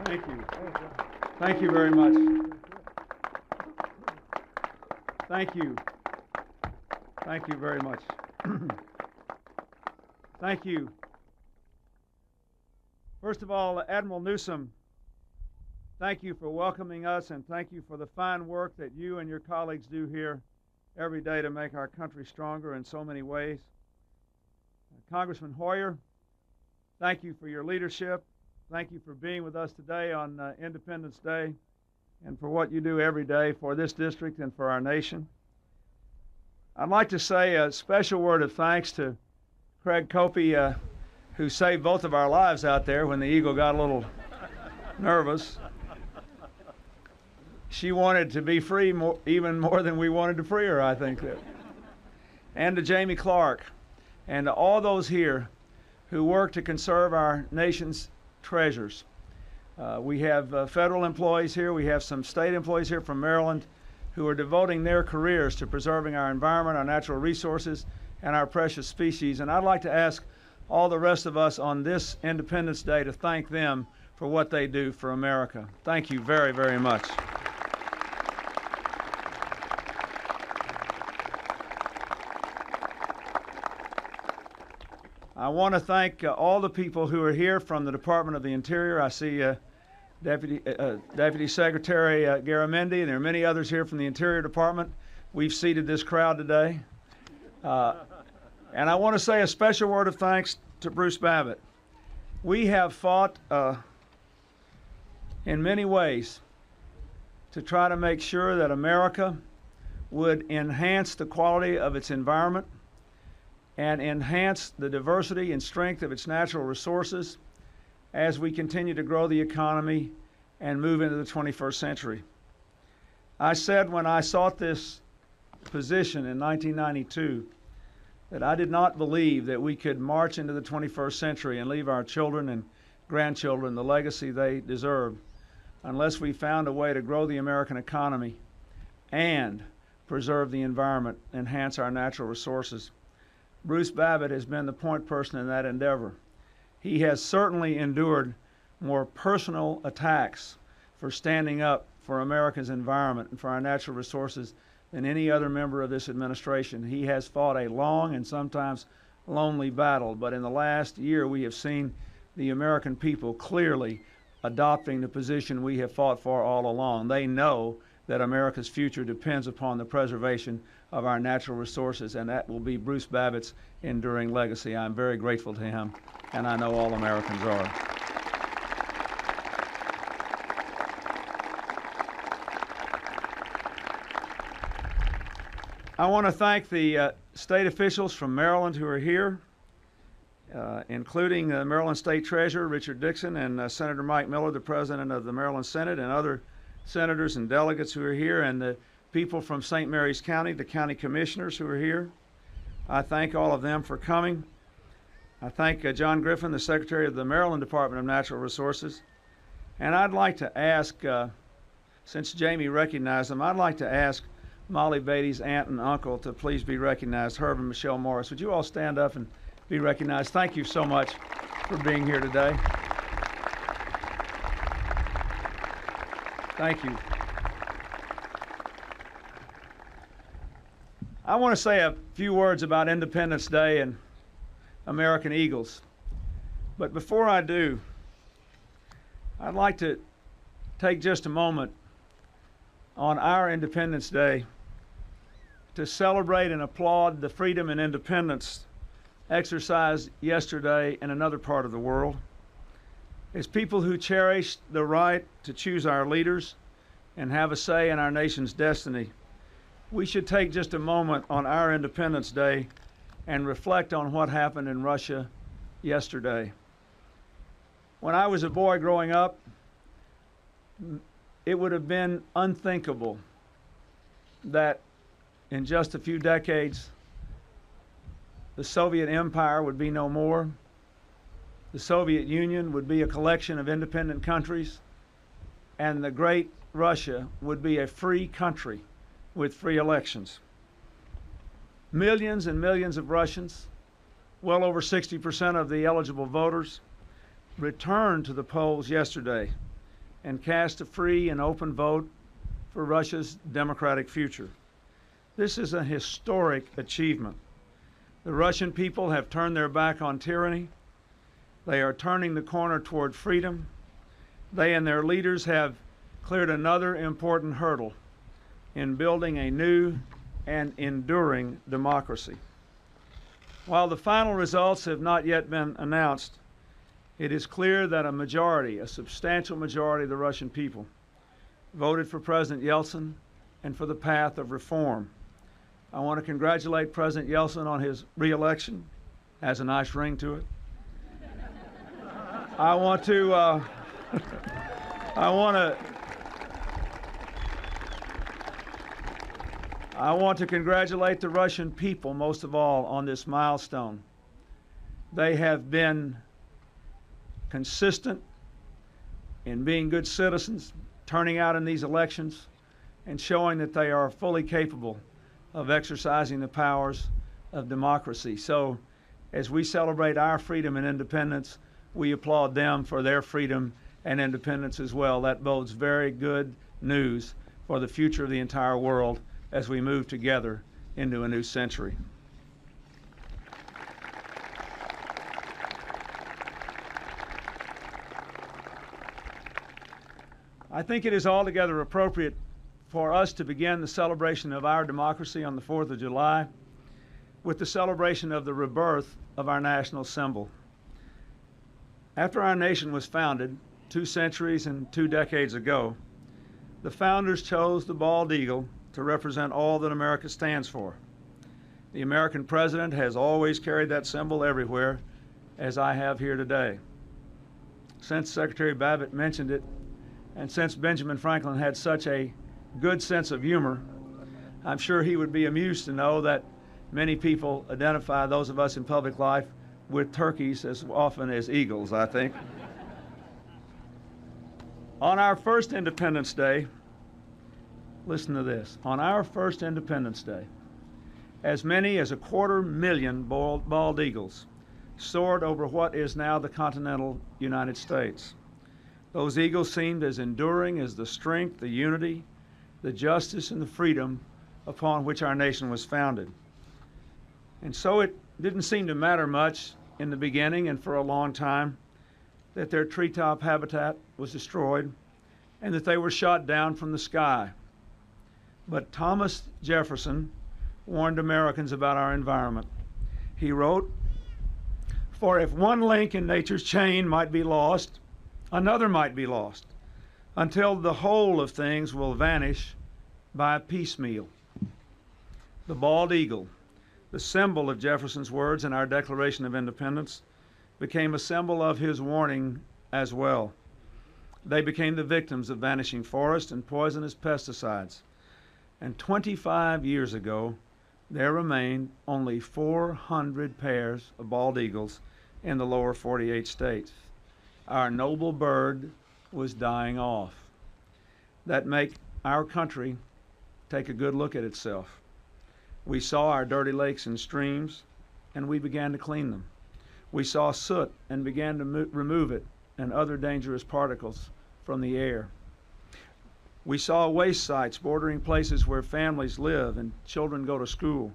Thank you. Thank you very much. Thank you. Thank you very much. Thank you. First of all, Admiral Newsom, thank you for welcoming us, and thank you for the fine work that you and your colleagues do here every day to make our country stronger in so many ways. Congressman Hoyer, thank you for your leadership. Thank you for being with us today on Independence Day and for what you do every day for this district and for our nation. I'd like to say a special word of thanks to Craig Copey, who saved both of our lives out there when the Eagle got a little nervous. She wanted to be free even more than we wanted to free her, I think. And to Jamie Clark and to all those here who work to conserve our nation's treasures. We have federal employees here. We have some state employees here from Maryland who are devoting their careers to preserving our environment, our natural resources, and our precious species. And I'd like to ask all the rest of us on this Independence Day to thank them for what they do for America. Thank you very, very much. I want to thank all the people who are here from the Department of the Interior. I see Deputy Secretary Garamendi, and there are many others here from the Interior Department. We've seated this crowd today. And I want to say a special word of thanks to Bruce Babbitt. We have fought in many ways to try to make sure that America would enhance the quality of its environment and enhance the diversity and strength of its natural resources as we continue to grow the economy and move into the 21st century. I said when I sought this position in 1992 that I did not believe that we could march into the 21st century and leave our children and grandchildren the legacy they deserve unless we found a way to grow the American economy and preserve the environment, enhance our natural resources. Bruce Babbitt has been the point person in that endeavor. He has certainly endured more personal attacks for standing up for America's environment and for our natural resources than any other member of this administration. He has fought a long and sometimes lonely battle, but in the last year we have seen the American people clearly adopting the position we have fought for all along. They know that America's future depends upon the preservation of our natural resources, and that will be Bruce Babbitt's enduring legacy. I'm very grateful to him, and I know all Americans are. I want to thank the state officials from Maryland who are here, including the Maryland State Treasurer, Richard Dixon, and Senator Mike Miller, the President of the Maryland Senate, and other senators and delegates who are here, and the people from St. Mary's County, the county commissioners who are here. I thank all of them for coming. I thank John Griffin, the Secretary of the Maryland Department of Natural Resources. And I'd like to ask, since Jamie recognized them, I'd like to ask Molly Beattie's aunt and uncle to please be recognized, Herb and Michelle Morris. Would you all stand up and be recognized? Thank you so much for being here today. Thank you. I want to say a few words about Independence Day and American Eagles. But before I do, I'd like to take just a moment on our Independence Day to celebrate and applaud the freedom and independence exercised yesterday in another part of the world. As people who cherish the right to choose our leaders and have a say in our nation's destiny, we should take just a moment on our Independence Day and reflect on what happened in Russia yesterday. When I was a boy growing up, it would have been unthinkable that in just a few decades, the Soviet Empire would be no more. The Soviet Union would be a collection of independent countries, and the great Russia would be a free country with free elections. Millions and millions of Russians, well over 60% of the eligible voters, returned to the polls yesterday and cast a free and open vote for Russia's democratic future. This is a historic achievement. The Russian people have turned their back on tyranny. They are turning the corner toward freedom. They and their leaders have cleared another important hurdle in building a new and enduring democracy. While the final results have not yet been announced, it is clear that a substantial majority of the Russian people voted for President Yeltsin and for the path of reform. I want to congratulate President Yeltsin on his re-election. Has a nice ring to it. I want to congratulate the Russian people most of all on this milestone. They have been consistent in being good citizens, turning out in these elections, and showing that they are fully capable of exercising the powers of democracy. So as we celebrate our freedom and independence, we applaud them for their freedom and independence as well. That bodes very good news for the future of the entire world as we move together into a new century. I think it is altogether appropriate for us to begin the celebration of our democracy on the 4th of July with the celebration of the rebirth of our national symbol. After our nation was founded 2 centuries and 2 decades ago, the founders chose the bald eagle to represent all that America stands for. The American president has always carried that symbol everywhere, as I have here today. Since Secretary Babbitt mentioned it, and since Benjamin Franklin had such a good sense of humor, I'm sure he would be amused to know that many people identify those of us in public life with turkeys as often as eagles, I think. On our first Independence Day, listen to this, on our first Independence Day, as many as 250,000 bald eagles soared over what is now the continental United States. Those eagles seemed as enduring as the strength, the unity, the justice, and the freedom upon which our nation was founded. And so it didn't seem to matter much in the beginning and for a long time that their treetop habitat was destroyed and that they were shot down from the sky. But Thomas Jefferson warned Americans about our environment. He wrote, "For if one link in nature's chain might be lost, another might be lost, until the whole of things will vanish by piecemeal." The bald eagle, the symbol of Jefferson's words in our Declaration of Independence, became a symbol of his warning as well. They became the victims of vanishing forests and poisonous pesticides. And 25 years ago, there remained only 400 pairs of bald eagles in the lower 48 states. Our noble bird was dying off. That make our country take a good look at itself. We saw our dirty lakes and streams, and we began to clean them. We saw soot and began to remove it and other dangerous particles from the air. We saw waste sites bordering places where families live and children go to school,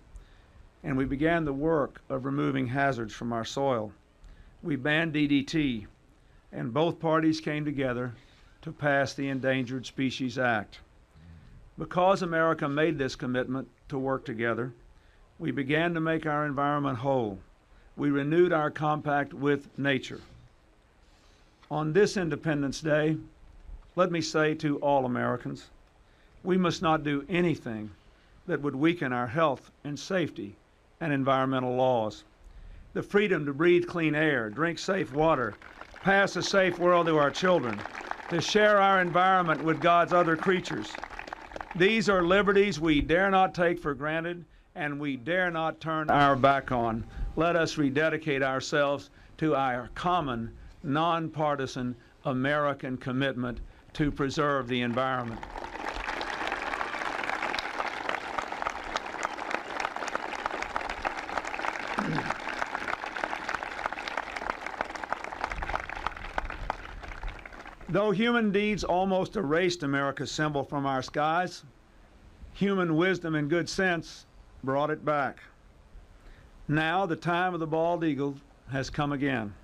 and we began the work of removing hazards from our soil. We banned DDT, and both parties came together to pass the Endangered Species Act. Because America made this commitment to work together, we began to make our environment whole. We renewed our compact with nature. On this Independence Day, let me say to all Americans, we must not do anything that would weaken our health and safety and environmental laws. The freedom to breathe clean air, drink safe water, pass a safe world to our children, to share our environment with God's other creatures. These are liberties we dare not take for granted and we dare not turn our back on. Let us rededicate ourselves to our common, nonpartisan American commitment to preserve the environment. Though human deeds almost erased America's symbol from our skies, human wisdom and good sense brought it back. Now the time of the bald eagle has come again.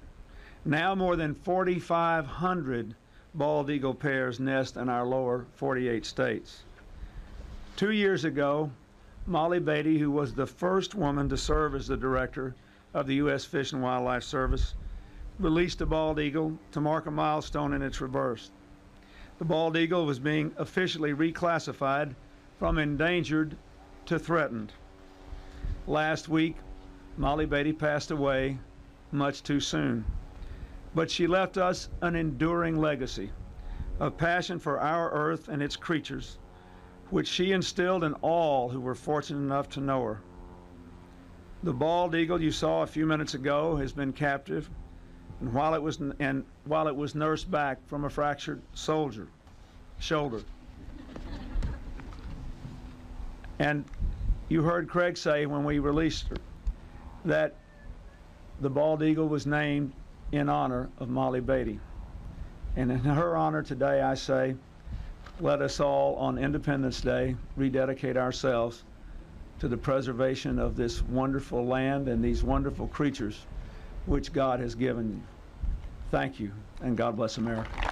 Now more than 4,500 bald eagle pairs nest in our lower 48 states. 2 years ago, Molly Beattie, who was the first woman to serve as the director of the U.S. Fish and Wildlife Service, released a bald eagle to mark a milestone in its rebirth. The bald eagle was being officially reclassified from endangered to threatened. Last week, Molly Beattie passed away much too soon, but she left us an enduring legacy of passion for our earth and its creatures, which she instilled in all who were fortunate enough to know her. The bald eagle you saw a few minutes ago has been captive, and while it was nursed back from a fractured shoulder. And you heard Craig say when we released her that the bald eagle was named in honor of Molly Beattie. And in her honor today, I say, let us all on Independence Day rededicate ourselves to the preservation of this wonderful land and these wonderful creatures which God has given you. Thank you, and God bless America.